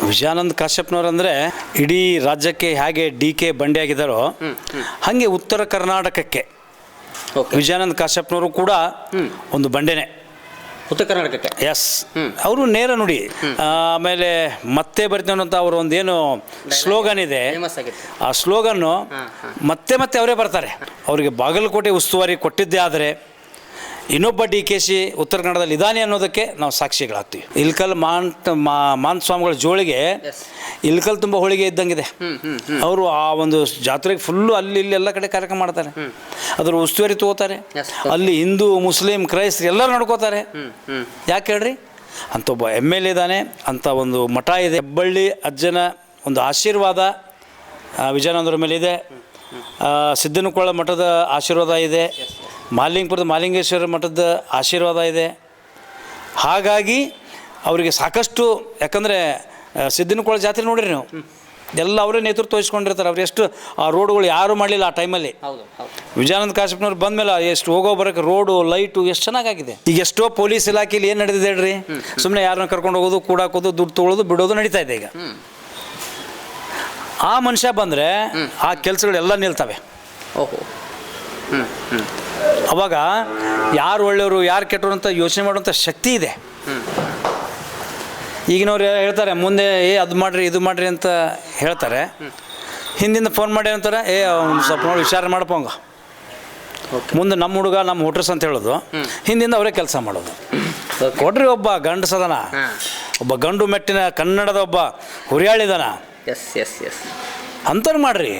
ವಿಜಯಾನಂದ ಕಾಶ್ಯಪ್ನವ್ರು ಅಂದರೆ ಇಡೀ ರಾಜ್ಯಕ್ಕೆ ಹೇಗೆ DK ಬಂಡೆ ಆಗಿದ್ದಾರೋ ಹಾಗೆ ಉತ್ತರ ಕರ್ನಾಟಕಕ್ಕೆ ವಿಜಯಾನಂದ ಕಾಶ್ಯಪ್ನವರು ಕೂಡ ಒಂದು ಬಂಡೆನೇ. ಉತ್ತರ ಕರ್ನಾಟಕಕ್ಕೆ ಎಸ್, ಅವರು ನೇರ ನುಡಿ. ಆಮೇಲೆ ಮತ್ತೆ ಬರ್ತೀವಿ ಅಂತ ಅವರು ಒಂದೇನು ಸ್ಲೋಗನ್ ಇದೆ, ಆ ಸ್ಲೋಗನ್ನು ಮತ್ತೆ ಮತ್ತೆ ಅವರೇ ಬರ್ತಾರೆ. ಅವರಿಗೆ ಬಾಗಲಕೋಟೆ ಉಸ್ತುವಾರಿ ಕೊಟ್ಟಿದ್ದೇ ಆದರೆ ಇನ್ನೊಬ್ಬ DKC ಉತ್ತರ ಕನ್ನಡದಲ್ಲಿ ಇದಾನೆ ಅನ್ನೋದಕ್ಕೆ ನಾವು ಸಾಕ್ಷಿಗಳಾಗ್ತೀವಿ. ಇಲ್ಕಲ್ ಮಾನ್ ಸ್ವಾಮಿಗಳ ಜೋಳಿಗೆ ಇಲ್ಕಲ್ ತುಂಬ ಹೋಳಿಗೆ ಇದ್ದಂಗಿದೆ. ಅವರು ಆ ಒಂದು ಜಾತ್ರೆಗೆ ಫುಲ್ಲು ಅಲ್ಲಿ ಇಲ್ಲಿ ಎಲ್ಲ ಕಡೆ ಕಾರ್ಯಕ್ರಮ ಮಾಡ್ತಾರೆ. ಅದ್ರ ಉಸ್ತುವಾರಿ ತಗೋತಾರೆ. ಅಲ್ಲಿ ಹಿಂದೂ ಮುಸ್ಲಿಂ ಕ್ರೈಸ್ತರು ಎಲ್ಲರೂ ನಡ್ಕೋತಾರೆ. ಯಾಕೆ ಹೇಳ್ರಿ, ಅಂತ ಒಬ್ಬ MLA ಇದ್ದಾನೆ, ಅಂಥ ಒಂದು ಮಠ ಇದೆ. ಹೆಬ್ಬಳ್ಳಿ ಅಜ್ಜನ ಒಂದು ಆಶೀರ್ವಾದ ವಿಜಯಾನಂದರ ಮೇಲೆ ಇದೆ. ಸಿದ್ದನಕೊಳ್ಳ ಮಠದ ಆಶೀರ್ವಾದ ಇದೆ. ಮಾಲಿಂಗಪುರದ ಮಾಲಿಂಗೇಶ್ವರ ಮಠದ ಆಶೀರ್ವಾದ ಇದೆ. ಹಾಗಾಗಿ ಅವರಿಗೆ ಸಾಕಷ್ಟು, ಯಾಕಂದರೆ ಸಿದ್ದನಕೊಳ್ಳ ಜಾತ್ರೆ ನೋಡಿರಿ ನೀವು, ಎಲ್ಲ ಅವರೇ ನೇತೃತ್ವ ವಹಿಸ್ಕೊಂಡಿರ್ತಾರೆ. ಅವ್ರು ಎಷ್ಟು ಆ ರೋಡ್ಗಳು ಯಾರೂ ಮಾಡಲಿಲ್ಲ ಆ ಟೈಮಲ್ಲಿ. ವಿಜಯಾನಂದ ಕಾಶ್ಯಪ್ನವ್ರು ಬಂದ ಮೇಲೆ ಎಷ್ಟು ಹೋಗೋ ಬರೋಕ್ಕೆ ರೋಡು ಲೈಟು ಎಷ್ಟು ಚೆನ್ನಾಗಾಗಿದೆ. ಈಗ ಎಷ್ಟೋ ಪೊಲೀಸ್ ಇಲಾಖೆಯಲ್ಲಿ ಏನು ನಡೆದಿದೆ ಹೇಳ್ರಿ, ಸುಮ್ಮನೆ ಯಾರನ್ನ ಕರ್ಕೊಂಡು ಹೋಗೋದು, ಕೂಡಾಕೋದು, ದುಡ್ಡು ತೊಗೊಳೋದು, ಬಿಡೋದು ನಡೀತಾ ಇದೆ ಈಗ. ಆ ಮನುಷ್ಯ ಬಂದರೆ ಆ ಕೆಲಸಗಳೆಲ್ಲ ನಿಲ್ತವೆ. ಅವಾಗ ಯಾರು ಒಳ್ಳೆಯವರು ಯಾರು ಕೆಟ್ಟವರು ಅಂತ ಯೋಚನೆ ಮಾಡುವಂಥ ಶಕ್ತಿ ಇದೆ. ಈಗಿನವ್ರು ಹೇಳ್ತಾರೆ ಮುಂದೆ ಅದು ಮಾಡಿರಿ ಇದು ಮಾಡಿರಿ ಅಂತ ಹೇಳ್ತಾರೆ. ಹಿಂದಿಂದ ಫೋನ್ ಮಾಡಿ ಅಂತಾರೆ, ಅವ್ನು ಸ್ವಲ್ಪ ನೋಡಿ ವಿಚಾರ ಮಾಡಪ್ಪ ಹಂಗ, ಮುಂದೆ ನಮ್ಮ ಹುಡುಗ ನಮ್ಮ ಹುಟ್ರಸ್ ಅಂತ ಹೇಳೋದು. ಹಿಂದಿಂದ ಅವರೇ ಕೆಲಸ ಮಾಡೋದು. ಕೊಡ್ರಿ ಒಬ್ಬ ಗಂಡಸದನ, ಒಬ್ಬ ಗಂಡು ಮೆಟ್ಟಿನ ಕನ್ನಡದ ಒಬ್ಬ ಹುರಿಯಾಳಿದನ, ಅಂಥವ್ರು ಮಾಡ್ರಿ.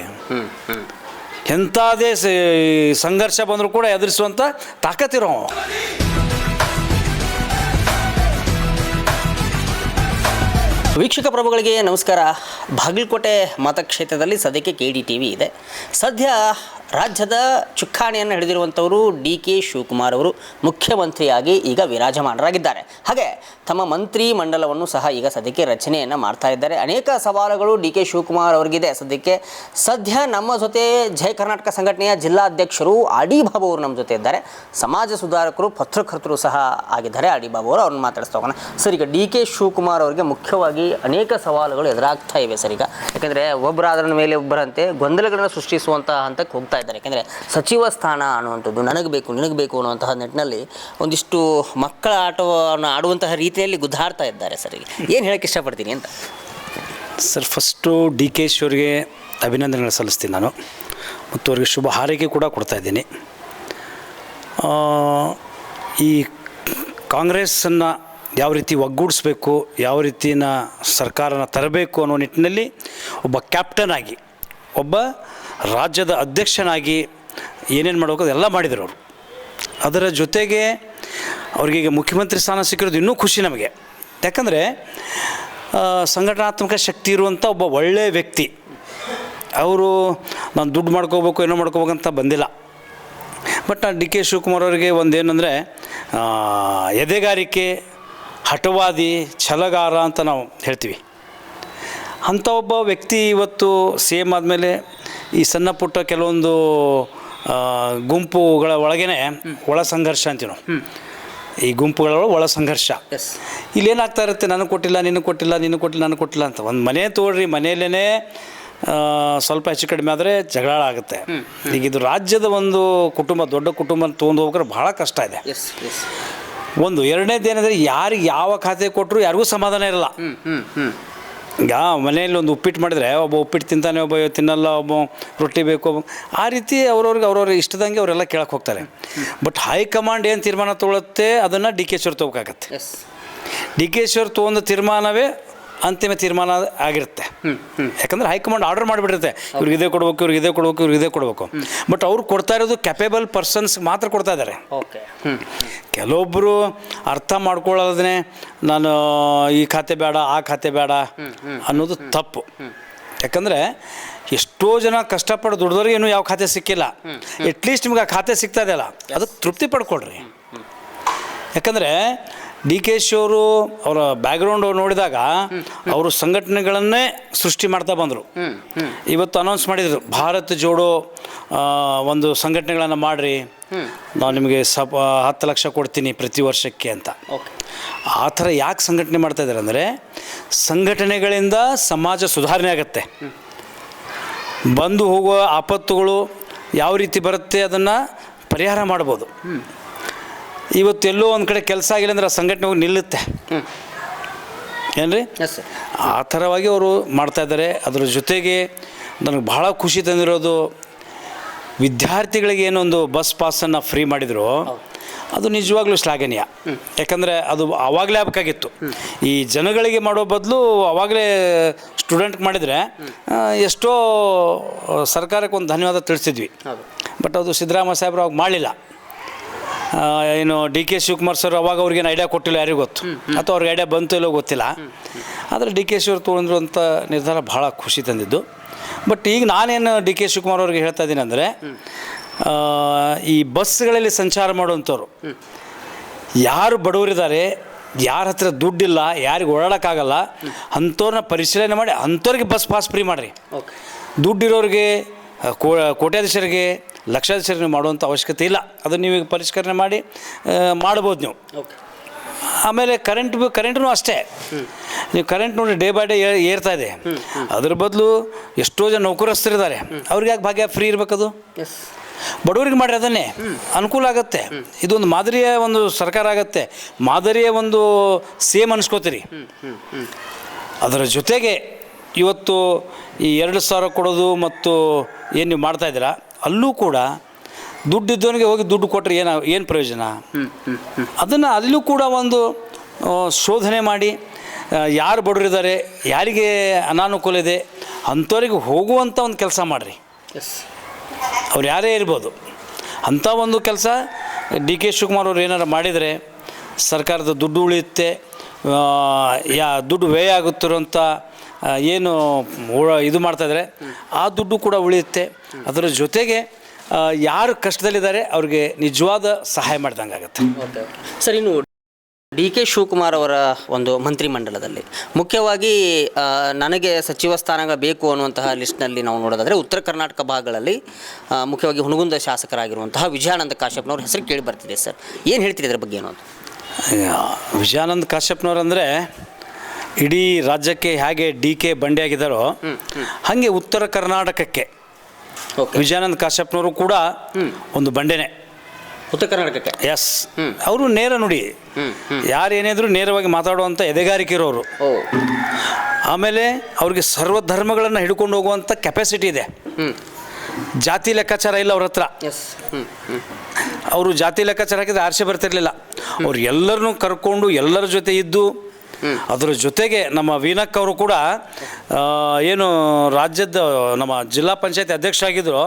ಎಂಥದೇ ಸಂಘರ್ಷ ಬಂದರೂ ಕೂಡ ಎದುರಿಸುವಂಥ ತಾಕತ್ತಿರೋ. ವೀಕ್ಷಕ ಪ್ರಭುಗಳಿಗೆ ನಮಸ್ಕಾರ. ಬಾಗಲಕೋಟೆ ಮತಕ್ಷೇತ್ರದಲ್ಲಿ ಸದ್ಯಕ್ಕೆ KDTV ಇದೆ. ಸದ್ಯ ರಾಜ್ಯದ ಚುಕ್ಕಾಣಿಯನ್ನು ಹಿಡಿದಿರುವಂಥವರು DK ಶಿವಕುಮಾರ್ ಅವರು ಮುಖ್ಯಮಂತ್ರಿಯಾಗಿ ಈಗ ವಿರಾಜಮಾನರಾಗಿದ್ದಾರೆ. ಹಾಗೆ ತಮ್ಮ ಮಂತ್ರಿ ಮಂಡಲವನ್ನು ಸಹ ಈಗ ಸದ್ಯಕ್ಕೆ ರಚನೆಯನ್ನು ಮಾಡ್ತಾ ಇದ್ದಾರೆ. ಅನೇಕ ಸವಾಲುಗಳು DK ಶಿವಕುಮಾರ್ ಅವರಿಗಿದೆ. ಸದ್ಯ ನಮ್ಮ ಜೊತೆ ಜಯ ಕರ್ನಾಟಕ ಸಂಘಟನೆಯ ಜಿಲ್ಲಾಧ್ಯಕ್ಷರು ಆಡಿ ಬಾಬು ಅವರು ನಮ್ಮ ಜೊತೆ ಇದ್ದಾರೆ. ಸಮಾಜ ಸುಧಾರಕರು, ಪತ್ರಕರ್ತರು ಸಹ ಆಗಿದ್ದಾರೆ ಆಡಿ ಬಾಬು ಅವರು. ಅವ್ರನ್ನ ಮಾತಾಡಿಸ್ತಾ ಹೋಗೋಣ. ಸರ್, ಈಗ DK ಶಿವಕುಮಾರ್ ಅವರಿಗೆ ಮುಖ್ಯವಾಗಿ ಅನೇಕ ಸವಾಲುಗಳು ಎದುರಾಗ್ತಾ ಇವೆ ಸರ್. ಈಗ ಯಾಕಂದರೆ ಒಬ್ಬರಾದ್ರ ಮೇಲೆ ಒಬ್ಬರಂತೆ ಗೊಂದಲಗಳನ್ನು ಸೃಷ್ಟಿಸುವಂತಹ ಹಂತಕ್ಕೆ ಹೋಗ್ತಾ ಇದ್ದಾರೆ. ಯಾಕೆಂದರೆ ಸಚಿವ ಸ್ಥಾನ ಅನ್ನುವಂಥದ್ದು ನನಗೆ ಬೇಕು ಅನ್ನುವಂತಹ ನಿಟ್ಟಿನಲ್ಲಿ ಒಂದಿಷ್ಟು ಮಕ್ಕಳ ಆಟವನ್ನು ಆಡುವಂತಹ ರೀತಿಯಲ್ಲಿ ಗುದ್ದಾಡ್ತಾ ಇದ್ದಾರೆ ಸರ್. ಏನು ಹೇಳಕ್ಕೆ ಇಷ್ಟಪಡ್ತೀನಿ ಅಂತ ಸರ್, ಫಸ್ಟು DKಶಿ ಅವರಿಗೆ ಅಭಿನಂದನೆಗಳು ಸಲ್ಲಿಸ್ತೀನಿ ನಾನು, ಮತ್ತು ಅವರಿಗೆ ಶುಭ ಹಾರೈಕೆ ಕೂಡ ಕೊಡ್ತಾ ಇದ್ದೀನಿ. ಈ ಕಾಂಗ್ರೆಸ್ಸನ್ನು ಯಾವ ರೀತಿ ಒಗ್ಗೂಡಿಸ್ಬೇಕು, ಯಾವ ರೀತಿನ ಸರ್ಕಾರನ ತರಬೇಕು ಅನ್ನೋ ನಿಟ್ಟಿನಲ್ಲಿ ಒಬ್ಬ ಕ್ಯಾಪ್ಟನ್ ಆಗಿ, ಒಬ್ಬ ರಾಜ್ಯದ ಅಧ್ಯಕ್ಷನಾಗಿ ಏನೇನು ಮಾಡಬೇಕು ಅದೆಲ್ಲ ಮಾಡಿದರು ಅವರು. ಅದರ ಜೊತೆಗೆ ಅವ್ರಿಗೆ ಮುಖ್ಯಮಂತ್ರಿ ಸ್ಥಾನ ಸಿಕ್ಕಿರೋದು ಇನ್ನೂ ಖುಷಿ ನಮಗೆ. ಯಾಕಂದರೆ ಸಂಘಟನಾತ್ಮಕ ಶಕ್ತಿ ಇರುವಂಥ ಒಬ್ಬ ಒಳ್ಳೆಯ ವ್ಯಕ್ತಿ. ಅವರು ನಾನು ದುಡ್ಡು ಮಾಡ್ಕೋಬೇಕು ಏನೋ ಮಾಡ್ಕೋಬೇಕಂತ ಬಂದಿಲ್ಲ. ಬಟ್ ನಾನು DK ಶಿವಕುಮಾರ್ ಅವರಿಗೆ ಒಂದೇನೆಂದರೆ ಎದೆಗಾರಿಕೆ, ಹಠವಾದಿ, ಛಲಗಾರ ಅಂತ ನಾವು ಹೇಳ್ತೀವಿ. ಅಂಥ ಒಬ್ಬ ವ್ಯಕ್ತಿ ಇವತ್ತು CM ಆದಮೇಲೆ ಈ ಸಣ್ಣ ಪುಟ್ಟ ಕೆಲವೊಂದು ಗುಂಪುಗಳ ಒಳಗೇ ಒಳ ಸಂಘರ್ಷ ಅಂತೀವಿ ನಾವು. ಈ ಗುಂಪುಗಳ ಒಳ ಸಂಘರ್ಷ ಇಲ್ಲೇನಾಗ್ತಾ ಇರುತ್ತೆ, ನನಗೆ ಕೊಟ್ಟಿಲ್ಲ, ನಿನಗೆ ಕೊಟ್ಟಿಲ್ಲ, ನಿನಗೆ ಕೊಟ್ಟಿಲ್ಲ, ನನಗೆ ಕೊಟ್ಟಿಲ್ಲ ಅಂತ. ಒಂದು ಮನೆ ತೊಗೊಳ್ರಿ, ಮನೆಯಲ್ಲೇ ಸ್ವಲ್ಪ ಹೆಚ್ಚು ಕಡಿಮೆ ಆದರೆ ಜಗಳ ಆಗುತ್ತೆ. ಈಗ ಇದು ರಾಜ್ಯದ ಒಂದು ಕುಟುಂಬ, ದೊಡ್ಡ ಕುಟುಂಬ ತೊಗೊಂಡು ಹೋಗ್ರೆ ಭಾಳ ಕಷ್ಟ ಇದೆ. ಒಂದು ಎರಡನೇದು ಏನಂದರೆ, ಯಾರಿಗೆ ಯಾವ ಖಾತೆ ಕೊಟ್ಟರು ಯಾರಿಗೂ ಸಮಾಧಾನ ಇರಲ್ಲ. ಈಗ ಮನೆಯಲ್ಲಿ ಒಂದು ಉಪ್ಪಿಟ್ಟು ಮಾಡಿದರೆ ಒಬ್ಬ ಉಪ್ಪಿಟ್ಟು ತಿಂತಾನೆ, ಒಬ್ಬ ತಿನ್ನಲ್ಲ, ಒಬ್ಬ ರೊಟ್ಟಿ ಬೇಕು, ಆ ರೀತಿ ಅವ್ರವ್ರ ಇಷ್ಟದಂಗೆ ಅವರೆಲ್ಲ ಕೇಳಕ್ಕೆ ಹೋಗ್ತಾರೆ. ಬಟ್ ಹೈಕಮಾಂಡ್ ಏನು ತೀರ್ಮಾನ ತೊಗೊಳುತ್ತೆ ಅದನ್ನು DKಶಿ ಅವ್ರು ತೊಗೋಬೇಕಾಗತ್ತೆ. DKಶಿ ಅವ್ರು ತೊಗೊಂಡ ತೀರ್ಮಾನವೇ ಅಂತಿಮ ತೀರ್ಮಾನ ಆಗಿರುತ್ತೆ. ಯಾಕಂದರೆ ಹೈಕಮಾಂಡ್ ಆರ್ಡರ್ ಮಾಡಿಬಿಟ್ಟಿರುತ್ತೆ, ಇವ್ರಿಗೆ ಇದೇ ಕೊಡಬೇಕು, ಇವ್ರಿಗೆ ಇದೇ ಕೊಡಬೇಕು, ಇವ್ರಿಗೆ ಇದೇ ಕೊಡಬೇಕು. ಬಟ್ ಅವ್ರು ಕೊಡ್ತಾ ಇರೋದು ಕ್ಯಾಪೇಬಲ್ ಪರ್ಸನ್ಸ್ ಮಾತ್ರ ಕೊಡ್ತಾ ಇದ್ದಾರೆ. ಕೆಲವೊಬ್ಬರು ಅರ್ಥ ಮಾಡ್ಕೊಳ್ಳೋದೇ ನಾನು ಈ ಖಾತೆ ಬೇಡ, ಆ ಖಾತೆ ಬೇಡ ಅನ್ನೋದು ತಪ್ಪು. ಯಾಕಂದರೆ ಎಷ್ಟೋ ಜನ ಕಷ್ಟಪಟ್ಟು ದುಡ್ದವ್ರಿಗೆ ಇನ್ನೂ ಯಾವ ಖಾತೆ ಸಿಕ್ಕಿಲ್ಲ. ಅಟ್ಲೀಸ್ಟ್ ನಿಮ್ಗೆ ಆ ಖಾತೆ ಸಿಗ್ತಾ ಇದೆಯಲ್ಲ, ಅದಕ್ಕೆ ತೃಪ್ತಿ ಪಡ್ಕೊಳ್ರಿ. ಯಾಕಂದರೆ ಡಿ ಕೆ ಶಿ ಅವರು ಅವರ ಬ್ಯಾಕ್ಗ್ರೌಂಡ್ ನೋಡಿದಾಗ ಅವರು ಸಂಘಟನೆಗಳನ್ನೇ ಸೃಷ್ಟಿ ಮಾಡ್ತಾ ಬಂದರು. ಇವತ್ತು ಅನೌನ್ಸ್ ಮಾಡಿದರು, ಭಾರತ್ ಜೋಡೋ ಒಂದು ಸಂಘಟನೆಗಳನ್ನು ಮಾಡಿರಿ, ನಾವು ನಿಮಗೆ 10 ಲಕ್ಷ ಕೊಡ್ತೀನಿ ಪ್ರತಿ ವರ್ಷಕ್ಕೆ ಅಂತ. ಆ ಥರ ಯಾಕೆ ಸಂಘಟನೆ ಮಾಡ್ತಾಯಿದ್ದಾರೆ ಅಂದರೆ, ಸಂಘಟನೆಗಳಿಂದ ಸಮಾಜ ಸುಧಾರಣೆ ಆಗುತ್ತೆ. ಬಂದು ಹೋಗುವ ಆಪತ್ತುಗಳು ಯಾವ ರೀತಿ ಬರುತ್ತೆ ಅದನ್ನು ಪರಿಹಾರ ಮಾಡ್ಬೋದು. ಇವತ್ತೆಲ್ಲೋ ಒಂದು ಕಡೆ ಕೆಲಸ ಆಗಿಲ್ಲ ಅಂದರೆ ಆ ಸಂಘಟನೆ ಹೋಗಿ ನಿಲ್ಲುತ್ತೆ. ಏನ್ರಿ, ಆ ಥರವಾಗಿ ಅವರು ಮಾಡ್ತಾಯಿದ್ದಾರೆ. ಅದರ ಜೊತೆಗೆ ನನಗೆ ಭಾಳ ಖುಷಿ ತಂದಿರೋದು, ವಿದ್ಯಾರ್ಥಿಗಳಿಗೆ ಏನೊಂದು ಬಸ್ ಪಾಸನ್ನು ಫ್ರೀ ಮಾಡಿದ್ರು, ಅದು ನಿಜವಾಗ್ಲೂ ಶ್ಲಾಘನೀಯ. ಯಾಕಂದರೆ ಅದು ಆವಾಗಲೇ ಆಗಬೇಕಾಗಿತ್ತು. ಈ ಜನಗಳಿಗೆ ಮಾಡೋ ಬದಲು ಆವಾಗಲೇ ಸ್ಟೂಡೆಂಟ್ಗೆ ಮಾಡಿದರೆ ಎಷ್ಟೋ ಸರ್ಕಾರಕ್ಕೆ ಒಂದು ಧನ್ಯವಾದ ತಿಳಿಸಿದ್ವಿ. ಬಟ್ ಅದು ಸಿದ್ದರಾಮಯ್ಯ ಸಾಹೇಬ್ರು ಅವಾಗ ಮಾಡಲಿಲ್ಲ. ಏನು ಡಿ ಕೆ ಶಿವಕುಮಾರ್ ಸರ್ ಅವಾಗ ಅವ್ರಿಗೇನು ಐಡಿಯಾ ಕೊಟ್ಟಿಲ್ಲ, ಯಾರಿಗೂ ಗೊತ್ತು, ಅಥವಾ ಅವ್ರಿಗೆ ಐಡಿಯಾ ಬಂತು ಇಲ್ಲೋ ಗೊತ್ತಿಲ್ಲ. ಆದರೆ ಡಿ ಕೆ ಶಿ ಅವ್ರು ತೊಗೊಂಡಿರುವಂಥ ನಿರ್ಧಾರ ಭಾಳ ಖುಷಿ ತಂದಿದ್ದು. ಬಟ್ ಈಗ ನಾನೇನು ಡಿ ಕೆ ಶಿವಕುಮಾರ್ ಅವ್ರಿಗೆ ಹೇಳ್ತಾ ಇದ್ದೀನಿ ಅಂದರೆ, ಈ ಬಸ್ಗಳಲ್ಲಿ ಸಂಚಾರ ಮಾಡುವಂಥವ್ರು ಯಾರು ಬಡವರಿದ್ದಾರೆ, ಯಾರ ಹತ್ರ ದುಡ್ಡಿಲ್ಲ, ಯಾರಿಗೆ ಓಡಾಡೋಕ್ಕಾಗಲ್ಲ, ಅಂಥವ್ರನ್ನ ಪರಿಶೀಲನೆ ಮಾಡಿ ಅಂಥವ್ರಿಗೆ ಬಸ್ ಪಾಸ್ ಫ್ರೀ ಮಾಡಿರಿ. ದುಡ್ಡಿರೋರಿಗೆ, ಕೋಟ್ಯಾಧೀಶರಿಗೆ, ಲಕ್ಷಾಧೀಶರಿಗೆ ಮಾಡುವಂಥ ಅವಶ್ಯಕತೆ ಇಲ್ಲ. ಅದನ್ನು ನೀವು ಪರಿಷ್ಕರಣೆ ಮಾಡಿ ಮಾಡ್ಬೋದು ನೀವು. ಆಮೇಲೆ ಕರೆಂಟ್ನೂ ಅಷ್ಟೇ. ನೀವು ಕರೆಂಟ್ ನೋಡಿ ಡೇ ಬೈ ಡೇ ಏರ್ತಾ ಇದೆ. ಅದ್ರ ಬದಲು ಎಷ್ಟೋ ಜನ ನೌಕರಸ್ಥರಿದ್ದಾರೆ, ಅವ್ರಿಗೆ ಯಾಕೆ ಭಾಗ್ಯ ಫ್ರೀ ಇರಬೇಕದು? ಬಡವರಿಗೆ ಮಾಡಿರಿ, ಅದನ್ನೇ ಅನುಕೂಲ ಆಗುತ್ತೆ. ಇದೊಂದು ಮಾದರಿಯ ಒಂದು ಸರ್ಕಾರ ಆಗುತ್ತೆ, ಮಾದರಿಯ ಒಂದು ಸೇಮ್ ಅನಿಸ್ಕೋತೀರಿ. ಅದರ ಜೊತೆಗೆ ಇವತ್ತು ಈ 2,000 ಕೊಡೋದು ಮತ್ತು ಏನು ನೀವು ಮಾಡ್ತಾಯಿದ್ದೀರಾ, ಅಲ್ಲೂ ಕೂಡ ದುಡ್ಡಿದ್ದವನಿಗೆ ಹೋಗಿ ದುಡ್ಡು ಕೊಟ್ಟರೆ ಏನು ಪ್ರಯೋಜನ? ಅದನ್ನು ಅಲ್ಲೂ ಕೂಡ ಒಂದು ಶೋಧನೆ ಮಾಡಿ, ಯಾರು ಬಡವರಿದ್ದಾರೆ, ಯಾರಿಗೆ ಅನಾನುಕೂಲ ಇದೆ, ಅಂಥವ್ರಿಗೆ ಹೋಗುವಂಥ ಒಂದು ಕೆಲಸ ಮಾಡಿರಿ. ಅವ್ರು ಯಾರೇ ಇರ್ಬೋದು, ಅಂಥ ಒಂದು ಕೆಲಸ ಡಿ ಕೆ ಶಿವಕುಮಾರ್ ಅವ್ರು ಏನಾರು ಮಾಡಿದರೆ ಸರ್ಕಾರದ ದುಡ್ಡು ಉಳಿಯುತ್ತೆ. ದುಡ್ಡು ವ್ಯಯ ಆಗುತ್ತಿರೋಂಥ ಏನು ಇದು ಮಾಡ್ತಾಯಿದ್ದಾರೆ ಆ ದುಡ್ಡು ಕೂಡ ಉಳಿಯುತ್ತೆ. ಅದರ ಜೊತೆಗೆ ಯಾರು ಕಷ್ಟದಲ್ಲಿದ್ದಾರೆ ಅವ್ರಿಗೆ ನಿಜವಾದ ಸಹಾಯ ಮಾಡಿದಂಗೆ ಆಗುತ್ತೆ. ಸರ್, ಇನ್ನು ಡಿ ಕೆ ಶಿವಕುಮಾರ್ ಅವರ ಒಂದು ಮಂತ್ರಿಮಂಡಲದಲ್ಲಿ ಮುಖ್ಯವಾಗಿ ನನಗೆ ಸಚಿವ ಸ್ಥಾನ ಬೇಕು ಅನ್ನುವಂತಹ ಲಿಸ್ಟ್ನಲ್ಲಿ ನಾವು ನೋಡೋದಾದರೆ ಉತ್ತರ ಕರ್ನಾಟಕ ಭಾಗಗಳಲ್ಲಿ ಮುಖ್ಯವಾಗಿ ಹುನಗುಂದ ಶಾಸಕರಾಗಿರುವಂತಹ ವಿಜಯಾನಂದ ಕಾಶ್ಯಪ್ನವ್ರ ಹೆಸರು ಕೇಳಿ ಬರ್ತಿದೆ. ಸರ್, ಏನು ಹೇಳ್ತೀರಿ ಇದ್ರ ಬಗ್ಗೆ? ಅನ್ನೋದು ವಿಜಯಾನಂದ ಕಾಶ್ಯಪ್ನವ್ರು ಅಂದರೆ ಇಡೀ ರಾಜ್ಯಕ್ಕೆ ಹೇಗೆ ಡಿ ಕೆ ಬಂಡೆಯಾಗಿದ್ದಾರೋ ಹಾಗೆ ಉತ್ತರ ಕರ್ನಾಟಕಕ್ಕೆ ವಿಜಯಾನಂದ ಕಾಶ್ಯಪ್ನವರು ಕೂಡ ಒಂದು ಬಂಡೆನೇ. ಉತ್ತರ ಕರ್ನಾಟಕಕ್ಕೆ ಎಸ್, ಅವರು ನೇರ ನುಡಿ, ಯಾರೇನಿದ್ರು ನೇರವಾಗಿ ಮಾತಾಡುವಂಥ ಎದೆಗಾರಿಕೆ ಇರೋರು. ಆಮೇಲೆ ಅವ್ರಿಗೆ ಸರ್ವಧರ್ಮಗಳನ್ನು ಹಿಡ್ಕೊಂಡು ಹೋಗುವಂಥ ಕೆಪಾಸಿಟಿ ಇದೆ. ಜಾತಿ ಲೆಕ್ಕಾಚಾರ ಇಲ್ಲ ಅವ್ರ ಹತ್ರ. ಅವರು ಜಾತಿ ಲೆಕ್ಕಾಚಾರ ಹಾಕಿದ್ರೆ ಆರ್ಸೆ ಬರ್ತಿರ್ಲಿಲ್ಲ. ಅವ್ರು ಎಲ್ಲರನ್ನೂ ಕರ್ಕೊಂಡು ಎಲ್ಲರ ಜೊತೆ ಇದ್ದು, ಅದರ ಜೊತೆಗೆ ನಮ್ಮ ವೀನಕ್ ಅವರು ಕೂಡ ಏನು ರಾಜ್ಯದ ನಮ್ಮ ಜಿಲ್ಲಾ ಪಂಚಾಯತಿ ಅಧ್ಯಕ್ಷರಾಗಿದ್ದರು,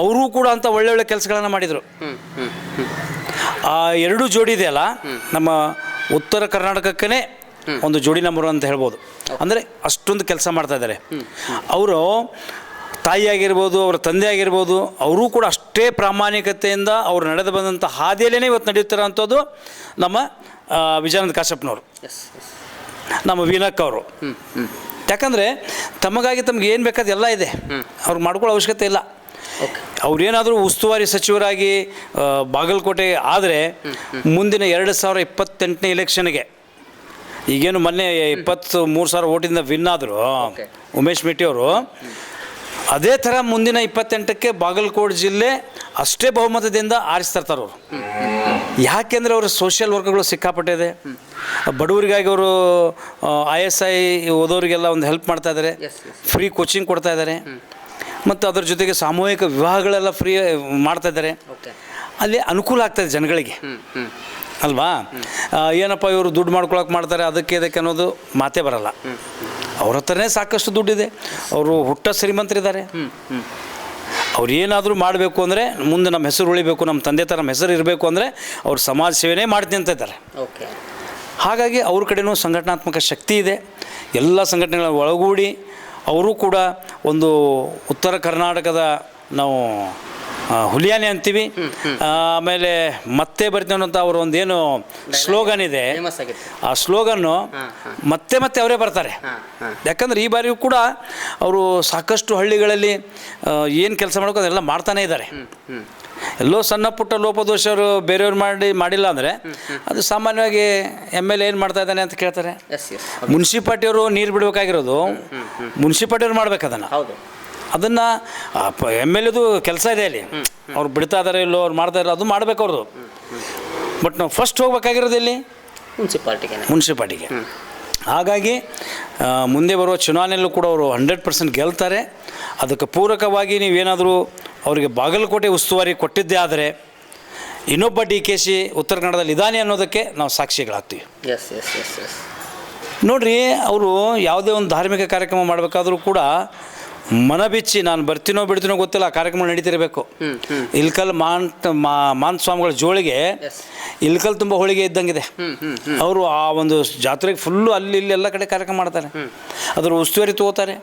ಅವರು ಕೂಡ ಅಂತ ಒಳ್ಳೊಳ್ಳೆ ಕೆಲಸಗಳನ್ನು ಮಾಡಿದರು. ಆ ಎರಡು ಜೋಡಿ ಇದೆಯಲ್ಲ, ನಮ್ಮ ಉತ್ತರ ಕರ್ನಾಟಕಕ್ಕೇ ಒಂದು ಜೋಡಿ ನಂಬರ್ ಅಂತ ಹೇಳ್ಬೋದು. ಅಂದರೆ ಅಷ್ಟೊಂದು ಕೆಲಸ ಮಾಡ್ತಾ ಇದ್ದಾರೆ. ಅವರು ತಾಯಿ ಆಗಿರ್ಬೋದು, ಅವರ ತಂದೆ ಆಗಿರ್ಬೋದು, ಅವರೂ ಕೂಡ ಅಷ್ಟೇ ಪ್ರಾಮಾಣಿಕತೆಯಿಂದ ಅವರು ನಡೆದು ಬಂದಂಥ ಹಾದಿಯಲ್ಲೇ ಇವತ್ತು ನಡೆಯುತ್ತಿರೋ ಅಂಥದ್ದು ನಮ್ಮ ವಿಜಯಾನಂದ ಕಾಶ್ಯಪ್ನವರು, ನಮ್ಮ ವೀನಕ್ ಅವರು. ಯಾಕಂದರೆ ತಮಗಾಗಿ ತಮ್ಗೆ ಏನು ಬೇಕಾದ ಎಲ್ಲ ಇದೆ, ಅವ್ರು ಮಾಡ್ಕೊಳ್ಳೋ ಅವಶ್ಯಕತೆ ಇಲ್ಲ. ಅವ್ರೇನಾದರೂ ಉಸ್ತುವಾರಿ ಸಚಿವರಾಗಿ ಬಾಗಲಕೋಟೆ ಆದರೆ ಮುಂದಿನ 2028ನೇ ಎಲೆಕ್ಷನ್ಗೆ, ಈಗೇನು ಮೊನ್ನೆ 23,000 ಓಟಿಂದ ವಿನ್ ಆದರು ಉಮೇಶ್ ಮೆಟ್ಟಿ ಅವರು, ಅದೇ ಥರ ಮುಂದಿನ 28ಕ್ಕೆ ಬಾಗಲಕೋಟೆ ಜಿಲ್ಲೆ ಅಷ್ಟೇ ಬಹುಮತದಿಂದ ಆರಿಸ್ತಿರ್ತಾರೆ ಅವರು. ಯಾಕೆಂದರೆ ಅವರು ಸೋಷಿಯಲ್ ವರ್ಕ್ಗಳು ಸಿಕ್ಕಾಪಟ್ಟಿದೆ. ಬಡವರಿಗಾಗಿ ಅವರು ISI ಓದೋರಿಗೆಲ್ಲ ಒಂದು ಹೆಲ್ಪ್ ಮಾಡ್ತಾ ಇದ್ದಾರೆ, ಫ್ರೀ ಕೋಚಿಂಗ್ ಕೊಡ್ತಾ ಇದ್ದಾರೆ, ಮತ್ತು ಅದರ ಜೊತೆಗೆ ಸಾಮೂಹಿಕ ವಿವಾಹಗಳೆಲ್ಲ ಫ್ರೀ ಮಾಡ್ತಾ ಇದ್ದಾರೆ. ಅಲ್ಲಿ ಅನುಕೂಲ ಆಗ್ತಾಯಿದೆ ಜನಗಳಿಗೆ ಅಲ್ವಾ? ಏನಪ್ಪ ಇವರು ದುಡ್ಡು ಮಾಡ್ಕೊಳಕ್ಕೆ ಮಾಡ್ತಾರೆ, ಅದಕ್ಕೆ ಇದಕ್ಕೆ ಅನ್ನೋದು ಮಾತೇ ಬರಲ್ಲ. ಅವ್ರ ಹತ್ರನೇ ಸಾಕಷ್ಟು ದುಡ್ಡಿದೆ, ಅವರು ಹುಟ್ಟ ಶ್ರೀಮಂತರಿದ್ದಾರೆ. ಅವ್ರು ಏನಾದರೂ ಮಾಡಬೇಕು ಅಂದರೆ, ಮುಂದೆ ನಮ್ಮ ಹೆಸರು ಉಳಿಬೇಕು, ನಮ್ಮ ತಂದೆ ಥರ ನಮ್ಮ ಹೆಸರು ಇರಬೇಕು ಅಂದರೆ ಅವ್ರು ಸಮಾಜ ಸೇವೆನೇ ಮಾಡ್ತೀನಿ ಅಂತ ಇದ್ದಾರೆ. ಹಾಗಾಗಿ ಅವ್ರ ಕಡೆಯೂ ಸಂಘಟನಾತ್ಮಕ ಶಕ್ತಿ ಇದೆ. ಎಲ್ಲ ಸಂಘಟನೆಗಳ ಒಳಗೂಡಿ ಅವರು ಕೂಡ ಒಂದು ಉತ್ತರ ಕರ್ನಾಟಕದ ನಾವು ಹುಲಿಯಾನೆ ಅಂತೀವಿ. ಆಮೇಲೆ ಮತ್ತೆ ಬರ್ತೀವಿ ಅನ್ನೋಂಥ ಅವ್ರ ಒಂದೇನು ಸ್ಲೋಗನ್ ಇದೆ, ಆ ಸ್ಲೋಗನ್ನು ಮತ್ತೆ ಮತ್ತೆ ಅವರೇ ಬರ್ತಾರೆ. ಯಾಕಂದ್ರೆ ಈ ಬಾರಿಯೂ ಕೂಡ ಅವರು ಸಾಕಷ್ಟು ಹಳ್ಳಿಗಳಲ್ಲಿ ಏನು ಕೆಲಸ ಮಾಡೋಕೆ ಅದೆಲ್ಲ ಮಾಡ್ತಾನೆ ಇದ್ದಾರೆ. ಎಲ್ಲೋ ಸಣ್ಣ ಪುಟ್ಟ ಲೋಪದೋಷರು ಬೇರೆಯವ್ರು ಮಾಡಿಲ್ಲ ಅಂದರೆ ಅದು ಸಾಮಾನ್ಯವಾಗಿ MLA ಏನು ಮಾಡ್ತಾ ಇದ್ದಾನೆ ಅಂತ ಕೇಳ್ತಾರೆ. ಮುನ್ಸಿಪಾಲ್ಟಿಯವರು ನೀರು ಬಿಡಬೇಕಾಗಿರೋದು ಮುನ್ಸಿಪಾಲ್ಟಿಯವ್ರು ಮಾಡ್ಬೇಕು ಅದನ್ನು MLAದು ಕೆಲಸ ಇದೆ ಅಲ್ಲಿ. ಅವ್ರು ಬಿಡ್ತಾ ಇದ್ದಾರೆ ಇಲ್ಲೋ ಅವ್ರು ಮಾಡ್ತಾ ಇರೋ ಅದು ಮಾಡ್ಬೇಕು ಅವ್ರದ್ದು. ಬಟ್ ನಾವು ಫಸ್ಟ್ ಹೋಗ್ಬೇಕಾಗಿರೋದು ಇಲ್ಲಿ ಮುನ್ಸಿಪಾಲ್ಟಿಗೆ. ಹಾಗಾಗಿ ಮುಂದೆ ಬರುವ ಚುನಾವಣೆಯಲ್ಲೂ ಕೂಡ ಅವರು 100% ಗೆಲ್ತಾರೆ. ಅದಕ್ಕೆ ಪೂರಕವಾಗಿ ನೀವೇನಾದರೂ ಅವರಿಗೆ ಬಾಗಲಕೋಟೆ ಉಸ್ತುವಾರಿ ಕೊಟ್ಟಿದ್ದೇ ಆದರೆ ಇನ್ನೊಬ್ಬ DKC ಉತ್ತರ ಕನ್ನಡದಲ್ಲಿ ಇದ್ದಾನೆ ಅನ್ನೋದಕ್ಕೆ ನಾವು ಸಾಕ್ಷಿಗಳಾಗ್ತೀವಿ. ನೋಡ್ರಿ, ಅವರು ಯಾವುದೇ ಒಂದು ಧಾರ್ಮಿಕ ಕಾರ್ಯಕ್ರಮ ಮಾಡಬೇಕಾದ್ರೂ ಕೂಡ ಮನಬಿಚ್ಚಿ ನಾನು ಬರ್ತೀನೋ ಬಿಡ್ತೀನೋ ಗೊತ್ತಿಲ್ಲ, ಆ ಕಾರ್ಯಕ್ರಮ ನಡೀತಿರಬೇಕು. ಇಲ್ಕಲ್ ಮಾನ್ ಸ್ವಾಮಿಗಳ ಜೋಳಿಗೆ ಇಲ್ಕಲ್ ತುಂಬ ಹೋಳಿಗೆ ಇದ್ದಂಗಿದೆ. ಅವರು ಆ ಒಂದು ಜಾತ್ರೆಗೆ ಫುಲ್ಲು ಅಲ್ಲಿ ಇಲ್ಲಿ ಎಲ್ಲ ಕಡೆ ಕಾರ್ಯಕ್ರಮ ಮಾಡ್ತಾರೆ. ಅದ್ರ ಉಸ್ತುವಾರಿ ತಗೋತಾರೆ.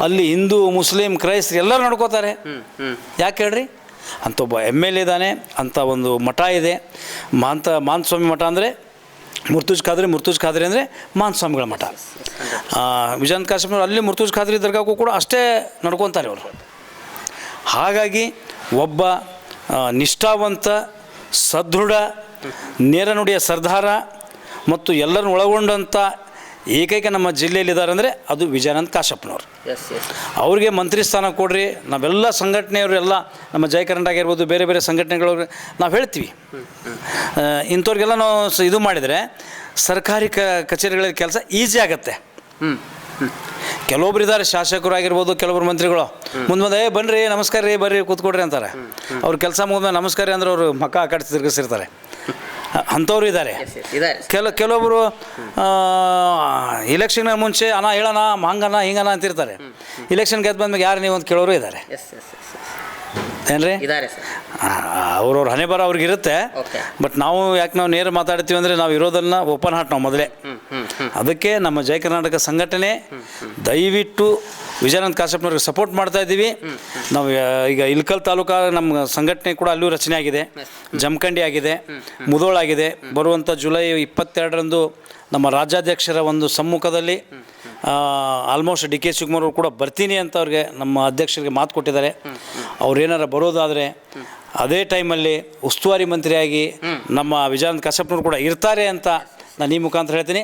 ಅಲ್ಲಿ ಹಿಂದೂ ಮುಸ್ಲಿಂ ಕ್ರೈಸ್ತರು ಎಲ್ಲರೂ ನಡ್ಕೋತಾರೆ. ಯಾಕೆ ಹೇಳ್ರಿ? ಅಂಥ ಒಬ್ಬ MLA ಇದ್ದಾನೆ, ಅಂಥ ಒಂದು ಮಠ ಇದೆ. ಮಾನ್ ಸ್ವಾಮಿ ಮಠ ಅಂದರೆ ಮುರ್ತುಜ್ ಖಾದ್ರಿ ಅಂದರೆ ಮಾನ್ ಸ್ವಾಮಿಗಳ ಮಠ. ವಿಜಯಂತ ಕಾಶ್ಮೀರ ಅಲ್ಲಿ ಮುರ್ತುಜ್ ಖಾದ್ರಿ ದರ್ಗಾಕ್ಕೂ ಕೂಡ ಅಷ್ಟೇ ನಡ್ಕೊತಾರೆ ಅವರು. ಹಾಗಾಗಿ ಒಬ್ಬ ನಿಷ್ಠಾವಂತ, ಸದೃಢ, ನೇರ ನುಡಿಯ ಸರ್ದಾರ ಮತ್ತು ಎಲ್ಲರನ್ನು ಒಳಗೊಂಡಂಥ ಏಕೈಕ ನಮ್ಮ ಜಿಲ್ಲೆಯಲ್ಲಿದ್ದಾರೆ ಅಂದರೆ ಅದು ವಿಜಯಾನಂದ ಕಾಶಪ್ಪನವರು. ಅವ್ರಿಗೆ ಮಂತ್ರಿ ಸ್ಥಾನ ಕೊಡ್ರಿ. ನಾವೆಲ್ಲ ಸಂಘಟನೆಯವರು ಎಲ್ಲ ನಮ್ಮ ಜಯ ಕರ್ನಾಟಕ ಆಗಿರ್ಬೋದು, ಬೇರೆ ಬೇರೆ ಸಂಘಟನೆಗಳವ್ರು ನಾವು ಹೇಳ್ತೀವಿ, ಇಂಥವ್ರಿಗೆಲ್ಲ ನಾವು ಇದು ಮಾಡಿದರೆ ಸರ್ಕಾರಿ ಕಚೇರಿಗಳ ಕೆಲಸ ಈಸಿ ಆಗುತ್ತೆ. ಕೆಲವೊಬ್ರು ಇದ್ದಾರೆ ಶಾಸಕರು ಆಗಿರ್ಬೋದು, ಕೆಲವೊಬ್ರು ಮಂತ್ರಿಗಳು ಮುಂದೆ ಬನ್ನಿರಿ ನಮಸ್ಕಾರ ರೀ ಬರ್ರಿ ಕೂತ್ಕೊಡ್ರಿ ಅಂತಾರೆ. ಅವ್ರ ಕೆಲಸ ಮುಗಿದ್ಮೇಲೆ ನಮಸ್ಕಾರ ಅಂದರೆ ಅವರು ಮಕ್ಕ ಆ ಕಡೆ ತಿರುಗಿಸಿರ್ತಾರೆ. ಅಂಥವ್ರು ಇದ್ದಾರೆ. ಕೆಲವೊಬ್ಬರು ಇಲೆಕ್ಷನ್ ಮುಂಚೆ ಅಣ್ಣ ಹೇಳೋಣ ಹಂಗನ ಹಿಂಗನ ಅಂತಿರ್ತಾರೆ. ಇಲೆಕ್ಷನ್ ಗೆದ್ದು ಬಂದ್ಮೇಲೆ ಯಾರು ನೀವು ಅಂತ ಕೇಳೋರು ಇದ್ದಾರೆ. ಏನ್ರಿ? ಅವ್ರವ್ರ ಹಣೆ ಬರ ಅವ್ರಿಗೆ ಇರುತ್ತೆ. ಬಟ್ ನಾವು ಯಾಕೆ ನಾವು ನೇರ ಮಾತಾಡ್ತೀವಿ ಅಂದರೆ ನಾವು ಇರೋದನ್ನ ಓಪನ್ ಹಾರ್ಟ್ ನಾವು ಮೊದಲೇ. ಅದಕ್ಕೆ ನಮ್ಮ ಜಯ ಕರ್ನಾಟಕ ಸಂಘಟನೆ ದಯವಿಟ್ಟು ವಿಜಯಾನಂದ ಕಾಶಪ್ಪನವ್ರಿಗೆ ಸಪೋರ್ಟ್ ಮಾಡ್ತಾ ಇದ್ದೀವಿ. ನಾವು ಈಗ ಇಲ್ಕಲ್ ತಾಲೂಕಾ ನಮ್ಮ ಸಂಘಟನೆ ಕೂಡ ಅಲ್ಲೂ ರಚನೆ ಆಗಿದೆ, ಜಮಖಂಡಿ ಆಗಿದೆ, ಮುಧೋಳ ಆಗಿದೆ. ಬರುವಂಥ ಜುಲೈ 22ರಂದು ನಮ್ಮ ರಾಜ್ಯಾಧ್ಯಕ್ಷರ ಒಂದು ಸಮ್ಮುಖದಲ್ಲಿ ಆಲ್ಮೋಸ್ಟ್ DK ಶಿವಕುಮಾರ್ ಅವರು ಕೂಡ ಬರ್ತೀನಿ ಅಂತ ಅವ್ರಿಗೆ ನಮ್ಮ ಅಧ್ಯಕ್ಷರಿಗೆ ಮಾತು ಕೊಟ್ಟಿದ್ದಾರೆ. ಅವ್ರು ಏನಾರ ಬರೋದಾದರೆ ಅದೇ ಟೈಮಲ್ಲಿ ಉಸ್ತುವಾರಿ ಮಂತ್ರಿಯಾಗಿ ನಮ್ಮ ವಿಜಯಾನಂದ ಕಾಶಪ್ಪನವರು ಕೂಡ ಇರ್ತಾರೆ ಅಂತ ನಾನು ಈ ಮುಖಾಂತರ ಹೇಳ್ತೀನಿ.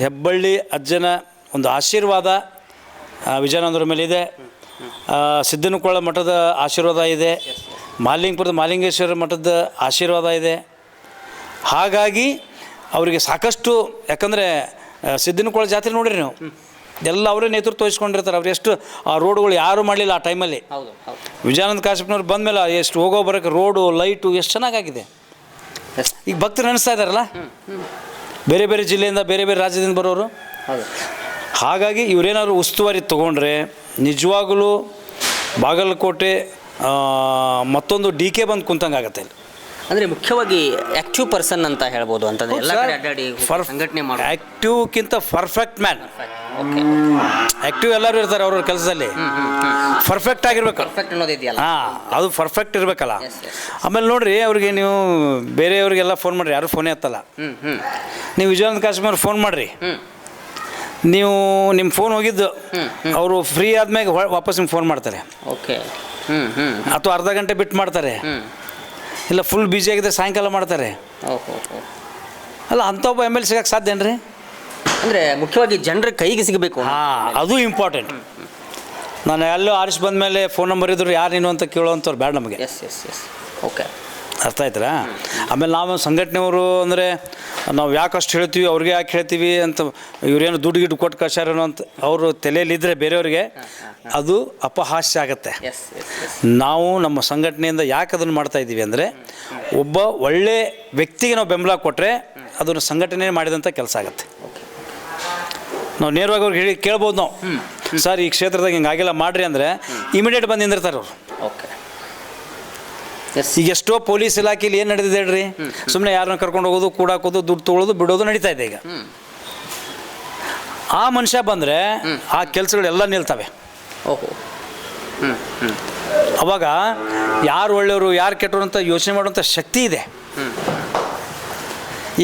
ಹೆಬ್ಬಳ್ಳಿ ಅಜ್ಜನ ಒಂದು ಆಶೀರ್ವಾದ ವಿಜಯಾನಂದರ ಮೇಲೆ ಇದೆ. ಸಿದ್ದನಕೊಳ್ಳ ಮಠದ ಆಶೀರ್ವಾದ ಇದೆ. ಮಾಲಿಂಗಪುರದ ಮಾಲಿಂಗೇಶ್ವರ ಮಠದ ಆಶೀರ್ವಾದ ಇದೆ. ಹಾಗಾಗಿ ಅವರಿಗೆ ಸಾಕಷ್ಟು, ಯಾಕಂದರೆ ಸಿದ್ದನಕೊಳ್ಳ ಜಾತ್ರೆ ನೋಡಿರಿ ನೀವು, ಎಲ್ಲ ಅವರೇ ನೇತೃತ್ವ ವಹಿಸ್ಕೊಂಡಿರ್ತಾರೆ. ಅವ್ರು ಎಷ್ಟು ಆ ರೋಡ್ಗಳು ಯಾರೂ ಮಾಡಲಿಲ್ಲ ಆ ಟೈಮಲ್ಲಿ. ವಿಜಯಾನಂದ ಕಾಶಪ್ಪನವ್ರು ಬಂದಮೇಲೆ ಎಷ್ಟು ಹೋಗೋ ಬರೋಕ್ಕೆ ರೋಡು ಲೈಟು ಎಷ್ಟು ಚೆನ್ನಾಗಾಗಿದೆ. ಈಗ ಭಕ್ತರು ನೆನೆಸ್ತಾ ಇದ್ದಾರಲ್ಲ, ಬೇರೆ ಬೇರೆ ಜಿಲ್ಲೆಯಿಂದ ಬೇರೆ ಬೇರೆ ರಾಜ್ಯದಿಂದ ಬರೋರು. ಹಾಗಾಗಿ ಇವರೇನಾದ್ರು ಉಸ್ತುವಾರಿ ತೊಗೊಂಡ್ರೆ ನಿಜವಾಗಲೂ ಬಾಗಲಕೋಟೆ ಮತ್ತೊಂದು DK ಬಂದು ಕುಂತಂಗಾಗತ್ತೆ. ಅಂದರೆ ಮುಖ್ಯವಾಗಿ ಆ್ಯಕ್ಟಿವ್ ಪರ್ಸನ್ ಅಂತ ಹೇಳ್ಬೋದು ಅಂತಂದರೆ ಎಲ್ಲ ಕಡೆ ಅಡ್ಡಾಡಿ ಸಂಘಟನೆ ಮಾಡಿ. ಆ್ಯಕ್ಟಿವ್ಕ್ಕಿಂತ ಪರ್ಫೆಕ್ಟ್ ಮ್ಯಾನ್. ಆ್ಯಕ್ಟಿವ್ ಎಲ್ಲರೂ ಇರ್ತಾರೆ ಅವ್ರವ್ರ ಕೆಲಸದಲ್ಲಿ, ಪರ್ಫೆಕ್ಟ್ ಆಗಿರ್ಬೇಕು. ಅದು ಪರ್ಫೆಕ್ಟ್ ಇರಬೇಕಲ್ಲ. ಆಮೇಲೆ ನೋಡ್ರಿ, ಅವ್ರಿಗೆ ನೀವು ಬೇರೆಯವ್ರಿಗೆಲ್ಲ ಫೋನ್ ಮಾಡಿರಿ, ಯಾರು ಫೋನೇ ಹತ್ತಲ್ಲ. ನೀವು ವಿಜಯಾನಂದ ಕಾಶ್ಮೀರ್ ಫೋನ್ ಮಾಡಿರಿ, ನೀವು ನಿಮ್ಮ ಫೋನ್ ಹೋಗಿದ್ದು ಅವರು ಫ್ರೀ ಆದ್ಮೇಲೆ ವಾಪಸ್ ನಿಮ್ಗೆ ಫೋನ್ ಮಾಡ್ತಾರೆ. ಅಥವಾ ಅರ್ಧ ಗಂಟೆ ಬಿಟ್ಟು ಮಾಡ್ತಾರೆ, ಇಲ್ಲ ಫುಲ್ ಬ್ಯುಸಿ ಆಗಿದೆ ಸಾಯಂಕಾಲ ಮಾಡ್ತಾರೆ. ಅಲ್ಲ, ಅಂಥ ಒಬ್ಬ MLA ಸಿಗಕ್ಕೆ ಸಾಧ್ಯ ಏನ್ರಿ? ಅಂದರೆ ಮುಖ್ಯವಾಗಿ ಜನರ ಕೈಗೆ ಸಿಗಬೇಕು. ಅದು ಇಂಪಾರ್ಟೆಂಟ್. ನಾನು ಎಲ್ಲೋ ಆರಿಸಿ ಬಂದಮೇಲೆ ಫೋನ್ ನಂಬರ್ ಇದ್ರು ಯಾರು ನೀನು ಅಂತ ಕೇಳೋವಂಥವ್ರು ಬೇಡ ನಮಗೆ. ಓಕೆ, ಅರ್ಥ ಆಯ್ತರಾ? ಆಮೇಲೆ ನಾವು ಸಂಘಟನೆಯವರು ಅಂದರೆ ನಾವು ಯಾಕಷ್ಟು ಹೇಳ್ತೀವಿ, ಅವ್ರಿಗೆ ಯಾಕೆ ಹೇಳ್ತೀವಿ ಅಂತ, ಇವ್ರೇನು ದುಡ್ಡು ಗಿಡ್ಡು ಕೊಟ್ಟು ಕಳ್ಸ್ಯಾರೇನೋ ಅಂತ ಅವರು ತಲೆಯಲ್ಲಿದ್ದರೆ ಬೇರೆಯವ್ರಿಗೆ ಅದು ಅಪಹಾಸ್ಯ ಆಗುತ್ತೆ. ನಾವು ನಮ್ಮ ಸಂಘಟನೆಯಿಂದ ಯಾಕೆ ಅದನ್ನು ಮಾಡ್ತಾ ಇದ್ದೀವಿ ಅಂದರೆ, ಒಬ್ಬ ಒಳ್ಳೆ ವ್ಯಕ್ತಿಗೆ ನಾವು ಬೆಂಬಲ ಕೊಟ್ಟರೆ ಅದನ್ನು ಸಂಘಟನೆ ಮಾಡಿದಂಥ ಕೆಲಸ ಆಗುತ್ತೆ. ನಾವು ನೇರವಾಗಿ ಅವ್ರಿಗೆ ಹೇಳಿ ಕೇಳ್ಬೋದು, ನಾವು ಸರ್ ಈ ಕ್ಷೇತ್ರದಾಗ ಹಿಂಗಾಗಿಲ್ಲ ಮಾಡಿರಿ ಅಂದರೆ ಇಮಿಡಿಯೇಟ್ ಬಂದು ನಿಂದಿರ್ತಾರೆ ಅವರು. ಈಗ ಎಷ್ಟೋ ಪೊಲೀಸ್ ಇಲಾಖೆಯಲ್ಲಿ ಏನು ನಡೆದಿದೆ ಹೇಳ್ರಿ, ಸುಮ್ಮನೆ ಯಾರನ್ನ ಕರ್ಕೊಂಡು ಹೋಗೋದು, ಕೂಡಾಕೋದು, ದುಡ್ಡು ತೊಗೊಳೋದು, ಬಿಡೋದು ನಡೀತಾ ಇದೆ. ಈಗ ಆ ಮನುಷ್ಯ ಬಂದರೆ ಆ ಕೆಲಸಗಳೆಲ್ಲ ನಿಲ್ತವೆ. ಅವಾಗ ಯಾರು ಒಳ್ಳೆಯವರು ಯಾರು ಕೆಟ್ಟವರು ಅಂತ ಯೋಚನೆ ಮಾಡುವಂಥ ಶಕ್ತಿ ಇದೆ.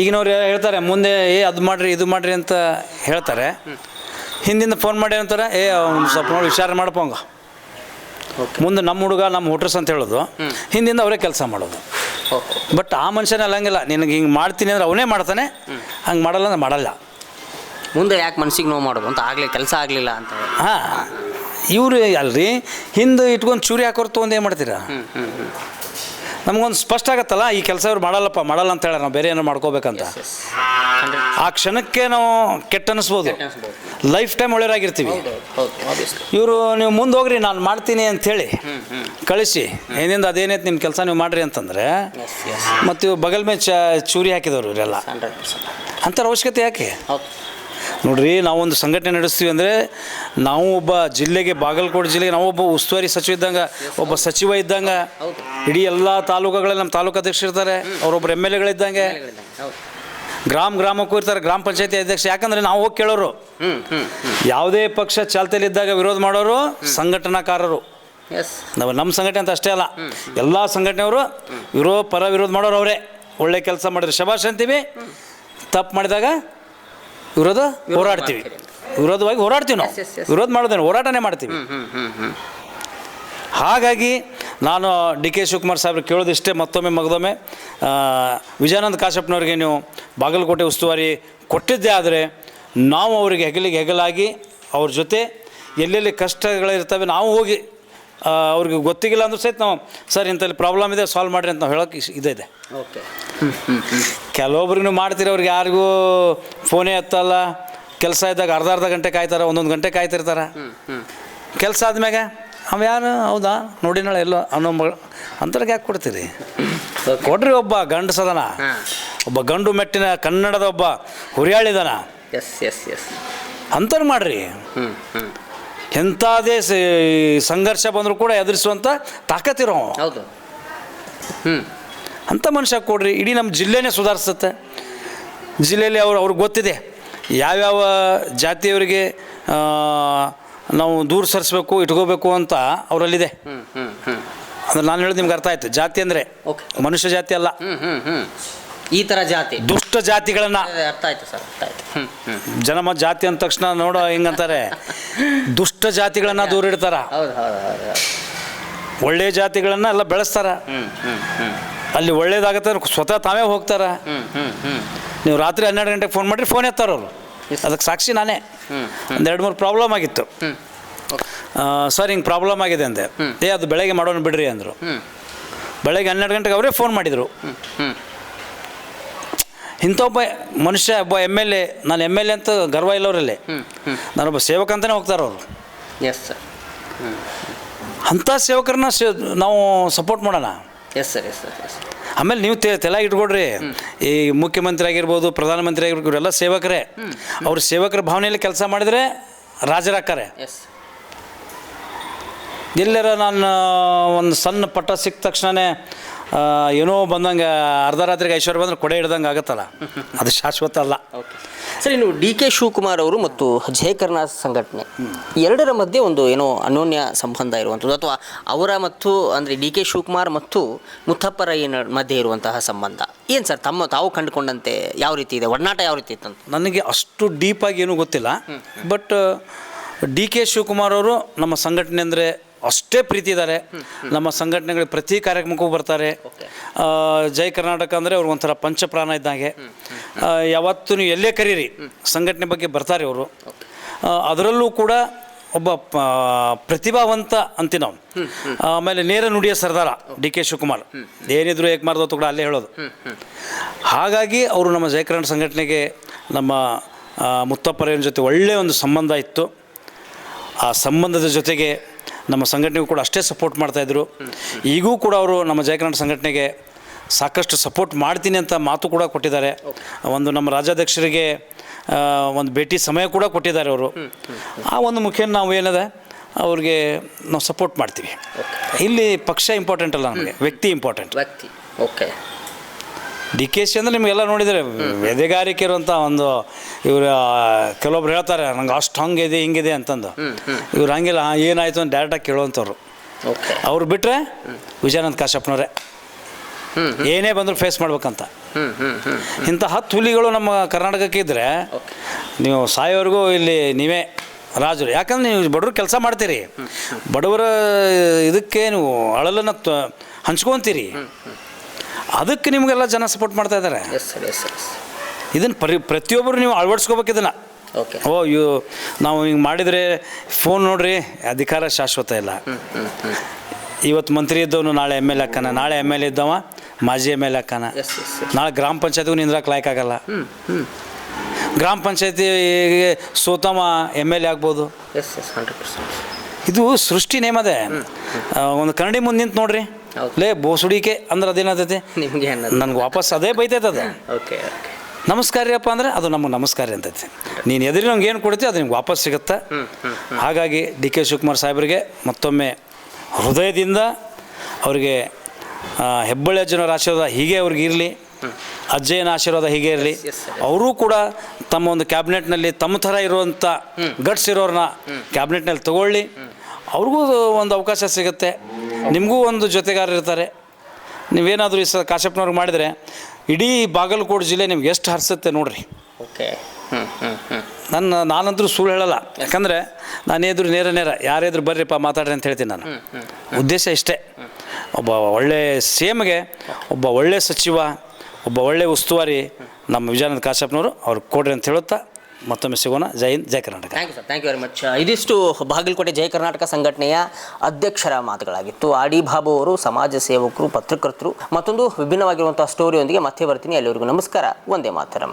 ಈಗಿನವ್ರು ಹೇಳ್ತಾರೆ ಮುಂದೆ ಅದು ಮಾಡಿರಿ ಇದು ಮಾಡಿರಿ ಅಂತ ಹೇಳ್ತಾರೆ, ಹಿಂದಿಂದ ಫೋನ್ ಮಾಡಿ ಅಂತಾರೆ ಅವ್ನು ಸ್ವಲ್ಪ ನೋಡಿ ವಿಚಾರ ಮಾಡಪ್ಪ ಹಂಗೆ. ಮುಂದೆ ನಮ್ಮ ಹುಡುಗ ನಮ್ಮ ಹುಟ್ರಸ್ ಅಂತ ಹೇಳೋದು, ಹಿಂದಿಂದ ಅವರೇ ಕೆಲಸ ಮಾಡೋದು. ಬಟ್ ಆ ಮನುಷ್ಯನ ಅಲ್ಲಂಗಿಲ್ಲ, ನಿನಗೆ ಹಿಂಗೆ ಮಾಡ್ತೀನಿ ಅಂದ್ರೆ ಅವನೇ ಮಾಡ್ತಾನೆ, ಹಂಗೆ ಮಾಡಲ್ಲ ಅಂದ್ರೆ ಮಾಡಲ್ಲ. ಮುಂದೆ ಯಾಕೆ ಮನ್ಸಿಗೆ ನೋವು ಮಾಡೋದು ಅಂತ ಆಗಲಿ ಕೆಲಸ ಆಗಲಿಲ್ಲ ಅಂತ. ಹಾಂ, ಇವರು ಅಲ್ರಿ ಹಿಂದೆ ಇಟ್ಕೊಂಡು ಚೂರಿ ಹಾಕೋರು ತೊಗೊಂಡು ಏನು ಮಾಡ್ತೀರಾ? ನಮಗೊಂದು ಸ್ಪಷ್ಟ ಆಗತ್ತಲ್ಲ, ಈ ಕೆಲಸ ಇವ್ರು ಮಾಡಲ್ಲ ಅಂತ ಹೇಳ, ನಾವು ಬೇರೆ ಏನೋ ಮಾಡ್ಕೋಬೇಕಂತ. ಆ ಕ್ಷಣಕ್ಕೆ ನಾವು ಕೆಟ್ಟ ಅನ್ನಿಸ್ಬೋದು, ಲೈಫ್ ಟೈಮ್ ಒಳ್ಳೆಯರಾಗಿರ್ತೀವಿ. ಇವರು ನೀವು ಮುಂದೆ ಹೋಗ್ರಿ ನಾನು ಮಾಡ್ತೀನಿ ಅಂಥೇಳಿ ಕಳಿಸಿ ಏನಿಂದ ಅದೇನೈತೆ ನಿಮ್ಮ ಕೆಲಸ ನೀವು ಮಾಡಿರಿ ಅಂತಂದರೆ, ಮತ್ತು ಇವು ಬಗಲ್ ಮೇಲೆ ಚೂರಿ ಹಾಕಿದವರು ಇವರೆಲ್ಲ ಅಂಥವ್ರ ಅವಶ್ಯಕತೆ ಯಾಕೆ? ನೋಡ್ರಿ, ನಾವೊಂದು ಸಂಘಟನೆ ನಡೆಸ್ತೀವಿ ಅಂದರೆ ನಾವು ಒಬ್ಬ ಜಿಲ್ಲೆಗೆ, ಬಾಗಲಕೋಟೆ ಜಿಲ್ಲೆಗೆ ನಾವೊಬ್ಬ ಉಸ್ತುವಾರಿ ಸಚಿವ ಇದ್ದಂಗೆ, ಒಬ್ಬ ಸಚಿವ ಇದ್ದಂಗೆ, ಇಡೀ ಎಲ್ಲ ತಾಲೂಕುಗಳಲ್ಲಿ ನಮ್ಮ ತಾಲೂಕು ಅಧ್ಯಕ್ಷರು ಇರ್ತಾರೆ, ಅವರೊಬ್ಬರು MLAಗಳಿದ್ದಂಗೆ, ಗ್ರಾಮಕ್ಕೂ ಇರ್ತಾರೆ, ಗ್ರಾಮ ಪಂಚಾಯತಿ ಅಧ್ಯಕ್ಷ. ಯಾಕಂದರೆ ನಾವು ಹೋಗಿ ಕೇಳೋರು, ಯಾವುದೇ ಪಕ್ಷ ಚಾಲ್ತಿಯಲ್ಲಿದ್ದಾಗ ವಿರೋಧ ಮಾಡೋರು ಸಂಘಟನಾಕಾರರು. ನಮ್ಮ ಸಂಘಟನೆ ಅಂತ ಅಷ್ಟೇ ಅಲ್ಲ, ಎಲ್ಲ ಸಂಘಟನೆಯವರು ವಿರೋಧ ಮಾಡೋರು ಅವರೇ. ಒಳ್ಳೆ ಕೆಲಸ ಮಾಡಿದ್ರೆ ಶಬಾಷ್ ಅಂತೀವಿ, ತಪ್ಪು ಮಾಡಿದಾಗ ಹೋರಾಡ್ತೀವಿ, ವಿರೋಧವಾಗಿ ಹೋರಾಡ್ತೀವಿ. ನಾವು ವಿರೋಧ ಮಾಡೋದೇನು, ಹೋರಾಟನೇ ಮಾಡ್ತೀವಿ. ಹಾಗಾಗಿ ನಾನು DK ಶಿವಕುಮಾರ್ ಸಾಹೇಬ್ರು ಕೇಳೋದಿಷ್ಟೇ, ಮಗದೊಮ್ಮೆ ವಿಜಯಾನಂದ ಕಾಶಪ್ಪನವ್ರಿಗೆ ನೀವು ಬಾಗಲಕೋಟೆ ಉಸ್ತುವಾರಿ ಕೊಟ್ಟಿದ್ದೇ ಆದರೆ ನಾವು ಅವರಿಗೆ ಹೆಗಲಿಗೆ ಹೆಗಲಾಗಿ ಅವ್ರ ಜೊತೆ ಎಲ್ಲೆಲ್ಲಿ ಕಷ್ಟಗಳಿರ್ತವೆ ನಾವು ಹೋಗಿ ಅವ್ರಿಗೆ ಗೊತ್ತಿಲ್ಲ ಅಂದ್ರೂ ಸಹಿತ ನಾವು ಸರ್ ಇಂಥಲ್ಲಿ ಪ್ರಾಬ್ಲಮ್ ಇದೆ ಸಾಲ್ವ್ ಮಾಡಿರಿ ಅಂತ ನಾವು ಹೇಳೋಕ್ಕೆ ಇದೆ. ಕೆಲವೊಬ್ರಿಗೂ ಮಾಡ್ತೀರಿ, ಅವ್ರಿಗೆ ಯಾರಿಗೂ ಫೋನೇ ಎತ್ತಲ್ಲ, ಕೆಲಸ ಇದ್ದಾಗ ಅರ್ಧ ಗಂಟೆ ಕಾಯ್ತಾರೆ, 1 ಗಂಟೆ ಕಾಯ್ತಿರ್ತಾರೆ. ಕೆಲಸ ಆದ್ಮ್ಯಾಗ ಅವ ಯಾರು ಹೌದಾ ನೋಡಿನಾಳೆ ಎಲ್ಲೋ ಅನ್ನೋ ಅಂಥವ್ರಿಗೆ ಯಾಕೆ ಕೊಡ್ತೀರಿ? ಕೊಡ್ರಿ. ಒಬ್ಬ ಗಂಡಸದನ, ಒಬ್ಬ ಗಂಡು ಮೆಟ್ಟಿನ ಕನ್ನಡದ ಒಬ್ಬ ಹುರಿಯಾಳಿದನ, ಅಂಥವ್ರು ಮಾಡ್ರಿ. ಎಂಥದೇ ಸಂಘರ್ಷ ಬಂದರೂ ಕೂಡ ಎದುರಿಸುವಂಥ ತಾಕತ್ತಿರೋ ಅಂಥ ಮನುಷ್ಯ ಕೊಡ್ರಿ. ಇಡೀ ನಮ್ಮ ಜಿಲ್ಲೆನೇ ಸುಧಾರಿಸುತ್ತೆ. ಜಿಲ್ಲೆಯಲ್ಲಿ ಅವ್ರಿಗೆ ಗೊತ್ತಿದೆ ಯಾವ್ಯಾವ ಜಾತಿಯವರಿಗೆ ನಾವು ದೂರ ಸರಿಸ್ಬೇಕು ಇಟ್ಕೋಬೇಕು ಅಂತ ಅವರಲ್ಲಿದೆ. ಅಂದ್ರೆ ನಾನು ಹೇಳೋದು ನಿಮ್ಗೆ ಅರ್ಥ ಆಯ್ತು. ಜಾತಿ ಅಂದರೆ ಮನುಷ್ಯ ಜಾತಿ ಅಲ್ಲ, ಈ ಥರ ಜಾತಿ ದುಷ್ಟ ಜಾತಿಗಳನ್ನ. ಅರ್ಥ ಆಯ್ತು ಸರ್, ಅರ್ಥ ಆಯ್ತು. ಜನಮ ಜಾತಿ ಅಂದ ತಕ್ಷಣ ನೋಡೋ ಹಿಂಗಂತಾರೆ, ದುಷ್ಟ ಜಾತಿಗಳನ್ನ ದೂರ ಇಡ್ತಾರ, ಒಳ್ಳೆ ಜಾತಿಗಳನ್ನ ಎಲ್ಲ ಬೆಳೆಸ್ತಾರ. ಅಲ್ಲಿ ಒಳ್ಳೇದಾಗತ್ತೆ ಸ್ವತಃ ತಾವೇ ಹೋಗ್ತಾರ. ನೀವು ರಾತ್ರಿ 12 ಗಂಟೆಗೆ ಫೋನ್ ಮಾಡಿರಿ, ಫೋನ್ ಎತ್ತಾರ ಅವರು. ಅದಕ್ಕೆ ಸಾಕ್ಷಿ ನಾನೇ. ಒಂದು 2-3 ಪ್ರಾಬ್ಲಮ್ ಆಗಿತ್ತು. ಸರ್ ಹಿಂಗೆ ಪ್ರಾಬ್ಲಮ್ ಆಗಿದೆ ಅಂದೆ. ಅದು ಬೆಳಗ್ಗೆ ಮಾಡೋಣ ಬಿಡ್ರಿ ಅಂದರು. ಬೆಳಗ್ಗೆ 12 ಗಂಟೆಗೆ ಅವರೇ ಫೋನ್ ಮಾಡಿದರು. ಇಂಥ ಒಬ್ಬ ಮನುಷ್ಯ, ಒಬ್ಬ MLA, ನಾನು MLA ಅಂತ ಗರ್ವ ಇಲ್ಲವರಲ್ಲಿ, ನಾನೊಬ್ಬ ಸೇವಕ ಅಂತಲೇ ಹೋಗ್ತಾರೆ ಅವರು. ಅಂಥ ಸೇವಕರನ್ನ ನಾವು ಸಪೋರ್ಟ್ ಮಾಡೋಣ. ಆಮೇಲೆ ನೀವು ತಲೆ ಇಟ್ಕೊಡ್ರಿ, ಈ ಮುಖ್ಯಮಂತ್ರಿ ಆಗಿರ್ಬೋದು, ಪ್ರಧಾನಮಂತ್ರಿ ಆಗಿರ್ಬೋದು, ಇವರೆಲ್ಲ ಸೇವಕರೇ. ಅವ್ರ ಸೇವಕರ ಭಾವನೆಯಲ್ಲಿ ಕೆಲಸ ಮಾಡಿದರೆ ರಾಜರಾಗ್ತಾರೆ. ಎಲ್ಲರ ನಾನು ಒಂದು ಸಣ್ಣ ಪಟ್ಟ ಸಿಕ್ಕ ತಕ್ಷಣವೇ ಏನೋ ಬಂದಂಗೆ ಅರ್ಧ ರಾತ್ರಿಗೆ ಐಶ್ವರ್ಯ ಬಂದ್ರೆ ಕೊಡೆ ಹಿಡ್ದಂಗೆ ಆಗುತ್ತಲ್ಲ, ಅದು ಶಾಶ್ವತ ಅಲ್ಲ. ಸರ್, ಇನ್ನು DK ಶಿವಕುಮಾರ್ ಅವರು ಮತ್ತು ಜಯ ಕರ್ನಾಟಕ ಸಂಘಟನೆ ಎರಡರ ಮಧ್ಯೆ ಒಂದು ಏನೋ ಅನ್ಯೋನ್ಯ ಸಂಬಂಧ ಇರುವಂಥದ್ದು, ಅಥವಾ ಅವರ ಮತ್ತು ಅಂದರೆ DK ಶಿವಕುಮಾರ್ ಮತ್ತು ಮುತ್ತಪ್ಪ ರೈ ಮಧ್ಯೆ ಇರುವಂತಹ ಸಂಬಂಧ ಏನು ಸರ್? ತಾವು ಕಂಡುಕೊಂಡಂತೆ ಯಾವ ರೀತಿ ಇದೆ, ಒಡನಾಟ ಯಾವ ರೀತಿ ಇತ್ತಂತ? ನನಗೆ ಅಷ್ಟು ಡೀಪಾಗಿ ಏನೂ ಗೊತ್ತಿಲ್ಲ. ಬಟ್ DK ಶಿವಕುಮಾರ್ ಅವರು ನಮ್ಮ ಸಂಘಟನೆ ಅಂದರೆ ಅಷ್ಟೇ ಪ್ರೀತಿ ಇದ್ದಾರೆ. ನಮ್ಮ ಸಂಘಟನೆಗಳಿಗೆ ಪ್ರತಿ ಕಾರ್ಯಕ್ರಮಕ್ಕೂ ಬರ್ತಾರೆ. ಜೈ ಕರ್ನಾಟಕ ಅಂದರೆ ಅವ್ರಿಗೆ ಒಂಥರ ಪಂಚಪ್ರಾಣ ಇದ್ದಾಗೆ. ಯಾವತ್ತೂ ನೀವು ಎಲ್ಲೇ ಕರೀರಿ ಸಂಘಟನೆ ಬಗ್ಗೆ ಬರ್ತಾರೆ ಅವರು. ಅದರಲ್ಲೂ ಕೂಡ ಒಬ್ಬ ಪ್ರತಿಭಾವಂತ ಅಂತೀವಿ ನಾವು. ಆಮೇಲೆ ನೇರ ನುಡಿಯ ಸರ್ದಾರ DK ಶಿವಕುಮಾರ್, ಏನಿದ್ರು ಏಕ್ ಮಾರ್ದೋ ಕೂಡ ಅಲ್ಲೇ ಹೇಳೋದು. ಹಾಗಾಗಿ ಅವರು ನಮ್ಮ ಜಯ ಕರ್ನಾಟಕ ಸಂಘಟನೆಗೆ ನಮ್ಮ ಮುತ್ತಪ್ಪರಯ್ಯನ ಜೊತೆ ಒಳ್ಳೆಯ ಒಂದು ಸಂಬಂಧ ಇತ್ತು. ಆ ಸಂಬಂಧದ ಜೊತೆಗೆ ನಮ್ಮ ಸಂಘಟನೆಗೂ ಕೂಡ ಅಷ್ಟೇ ಸಪೋರ್ಟ್ ಮಾಡ್ತಾಯಿದ್ರು. ಈಗೂ ಕೂಡ ಅವರು ನಮ್ಮ ಜಯ ಕರ್ನಾಟಕ ಸಂಘಟನೆಗೆ ಸಾಕಷ್ಟು ಸಪೋರ್ಟ್ ಮಾಡ್ತೀನಿ ಅಂತ ಮಾತು ಕೂಡ ಕೊಟ್ಟಿದ್ದಾರೆ. ಒಂದು ನಮ್ಮ ರಾಜ್ಯಾಧ್ಯಕ್ಷರಿಗೆ ಒಂದು ಭೇಟಿ ಸಮಯ ಕೂಡ ಕೊಟ್ಟಿದ್ದಾರೆ ಅವರು. ಆ ಒಂದು ಮುಖೇನ ನಾವು ಏನಿದೆ ಅವ್ರಿಗೆ ನಾವು ಸಪೋರ್ಟ್ ಮಾಡ್ತೀವಿ. ಇಲ್ಲಿ ಪಕ್ಷ ಇಂಪಾರ್ಟೆಂಟ್ ಅಲ್ಲ, ನಮಗೆ ವ್ಯಕ್ತಿ ಇಂಪಾರ್ಟೆಂಟ್. ವ್ಯಕ್ತಿ ಓಕೆ. ಡಿ ಕೆ ಶಿ ಅಂದರೆ ನಿಮಗೆಲ್ಲ ನೋಡಿದರೆ ಎದೆಗಾರಿಕೆ ಇರುವಂಥ ಒಂದು ಇವರು ಕೆಲವೊಬ್ರು ಹೇಳ್ತಾರೆ ನಂಗೆ ಅಷ್ಟು ಹಂಗಿದೆ ಹಿಂಗಿದೆ ಅಂತಂದು. ಇವ್ರು ಹಂಗಿಲ್ಲ, ಏನಾಯಿತು ಅಂತ ಡೈರೆಕ್ಟಾಗಿ ಕೇಳುವಂಥವ್ರು. ಅವ್ರು ಬಿಟ್ಟರೆ ವಿಜಯಾನಂದ ಕಾಶ್ಯಪ್ನವರೇ ಏನೇ ಬಂದರೂ ಫೇಸ್ ಮಾಡ್ಬೇಕಂತ. ಇಂಥ 10 ಹುಲಿಗಳು ನಮ್ಮ ಕರ್ನಾಟಕಕ್ಕೆ ಇದ್ದರೆ ನೀವು ಸಾಯೋವರೆಗೂ ಇಲ್ಲಿ ನೀವೇ ರಾಜರು. ಯಾಕಂದ್ರೆ ನೀವು ಬಡವ್ರು ಕೆಲಸ ಮಾಡ್ತೀರಿ, ಬಡವರ ಇದಕ್ಕೆ ನೀವು ಅಳಲನ್ನು ಹಂಚ್ಕೊತೀರಿ, ಅದಕ್ಕೆ ನಿಮಗೆಲ್ಲ ಜನ ಸಪೋರ್ಟ್ ಮಾಡ್ತಾ ಇದ್ದಾರೆ. ಇದನ್ನು ಪ್ರತಿಯೊಬ್ಬರು ನೀವು ಅಳವಡಿಸ್ಕೋಬೇಕು ಇದನ್ನು. ನಾವು ಹಿಂಗೆ ಮಾಡಿದರೆ ಫೋನ್ ನೋಡ್ರಿ, ಅಧಿಕಾರ ಶಾಶ್ವತ ಇಲ್ಲ. ಇವತ್ತು ಮಂತ್ರಿ ಇದ್ದವನು ನಾಳೆ MLA ಹಾಕಾನ, ನಾಳೆ MLA ಇದ್ದವ ಮಾಜಿ MLA ಹಾಕಾನ, ನಾಳೆ ಗ್ರಾಮ ಪಂಚಾಯತಿಗೂ ನಿಂದ್ರಕ್ಕೆ ಲಾಯ್ಕ್ ಆಗಲ್ಲ. ಗ್ರಾಮ ಪಂಚಾಯತಿಗೆ ಸೋತವ MLA ಆಗ್ಬೋದು. ಇದು ಸೃಷ್ಟಿ ನೇಮದೆ. ಒಂದು ಕನ್ನಡಿ ಮುಂದೆ ನಿಂತು ನೋಡ್ರಿ, ಲೇ ಬೋಸುಡಿಕೆ ಅಂದ್ರೆ ಅದೇನಾಗ್ತೈತಿ ನಿಮಗೆ, ನನಗೆ ವಾಪಸ್ ಅದೇ ಬೈತೈತದ. ನಮಸ್ಕಾರಿಯಪ್ಪ ಅಂದರೆ ಅದು ನಮಗೆ ನಮಸ್ಕಾರ ಅಂತೈತಿ. ನೀನು ಎದುರು ನಮ್ಗೆ ಏನು ಕೊಡ್ತೀವಿ ಅದು ನಿಮ್ಗೆ ವಾಪಸ್ ಸಿಗುತ್ತೆ. ಹಾಗಾಗಿ DK ಶಿವಕುಮಾರ್ ಸಾಹೇಬರಿಗೆ ಮತ್ತೊಮ್ಮೆ ಹೃದಯದಿಂದ ಅವರಿಗೆ ಹೆಬ್ಬಳ್ಳಿ ಅಜ್ಜನವರ ಆಶೀರ್ವಾದ ಹೀಗೆ ಅವ್ರಿಗೆ ಇರಲಿ, ಅಜ್ಜಯ್ಯನ ಆಶೀರ್ವಾದ ಹೀಗೆ ಇರಲಿ. ಅವರೂ ಕೂಡ ತಮ್ಮ ಒಂದು ಕ್ಯಾಬಿನೆಟ್ನಲ್ಲಿ ತಮ್ಮ ಥರ ಇರುವಂಥ ಗಟ್ಸ್ ಇರೋರನ್ನ ಕ್ಯಾಬಿನೆಟ್ನಲ್ಲಿ ತಗೊಳ್ಳಿ. ಅವ್ರಿಗೂ ಒಂದು ಅವಕಾಶ ಸಿಗುತ್ತೆ, ನಿಮಗೂ ಒಂದು ಜೊತೆಗಾರರು ಇರ್ತಾರೆ. ನೀವೇನಾದರೂ ಈ ಕಾಶ್ಯಪ್ನವ್ರಿಗೆ ಮಾಡಿದರೆ ಇಡೀ ಬಾಗಲಕೋಟೆ ಜಿಲ್ಲೆ ನಿಮ್ಗೆ ಎಷ್ಟು ಹರಿಸುತ್ತೆ ನೋಡ್ರಿ. ನಾನಂತರೂ ಸುಳ್ಳು ಹೇಳಲ್ಲ, ಯಾಕಂದರೆ ನಾನು ಎದುರು ನೇರ ಯಾರೆದ್ರು ಬರ್ರಿಪ್ಪ ಮಾತಾಡ್ರಿ ಅಂತ ಹೇಳ್ತೀನಿ. ನಾನು ಉದ್ದೇಶ ಇಷ್ಟೇ, ಒಬ್ಬ ಒಳ್ಳೆ CMಗೆ ಒಬ್ಬ ಒಳ್ಳೆ ಸಚಿವ, ಒಬ್ಬ ಒಳ್ಳೆ ಉಸ್ತುವಾರಿ ನಮ್ಮ ವಿಜಯಾನಂದ ಕಾಶ್ಯಪ್ನವರು ಅವ್ರಿಗೆ ಕೊಡ್ರಿ ಅಂತ ಹೇಳುತ್ತಾ ಮತ್ತೊಮ್ಮೆ ಸಿಗೋಣ. ಜೈ ಹಿಂದ್, ಜೈ Karnataka. Thank you very much. ಇದಿಷ್ಟು ಬಾಗಲಕೋಟೆ ಜೈ ಕರ್ನಾಟಕ ಸಂಘಟನೆಯ ಅಧ್ಯಕ್ಷರ ಮಾತುಗಳಾಗಿತ್ತು. RD ಬಾಬು ಅವರು ಸಮಾಜ ಸೇವಕರು, ಪತ್ರಕರ್ತರು. ಮತ್ತೊಂದು ವಿಭಿನ್ನವಾಗಿರುವಂಥ ಸ್ಟೋರಿಯೊಂದಿಗೆ ಮತ್ತೆ ಬರ್ತೀನಿ. ಅಲ್ಲಿವರೆಗೂ ನಮಸ್ಕಾರ. ವಂದೇ ಮಾತರಂ.